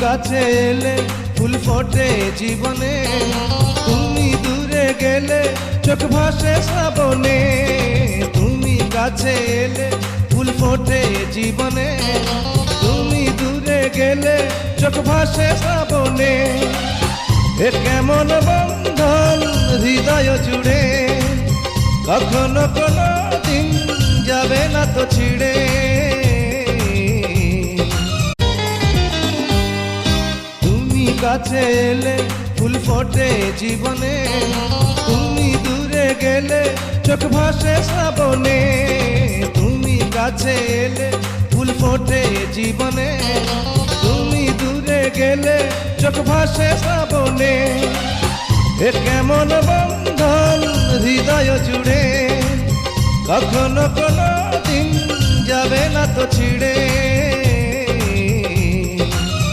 কাছে এলে ফুল ফোটে জীবনে, তুমি দূরে গেলে চোখ ভাসে শ্রাবণে। তুমি কাছে এলে ফুল ফোটে জীবনে, তুমি দূরে গেলে চোখ ভাসে শ্রাবণে। এ কেমন বন্ধন হৃদয় জুড়ে, কখনো কোনো দিন যাবে না তো ছিড়ে। তুমি কাছে এলে ফুল ফোটে জীবনে, তুমি দূরে গেলে চোখ ভাসে শ্রাবণে। তুমি কাছে এলে ফুল ফোটে জীবনে, তুমি দূরে গেলে চোখ ভাসে শ্রাবণে। এ কেমন বন্ধন হৃদয় জুড়ে, কখনো কোনো দিন যাবে না তো ছিড়ে।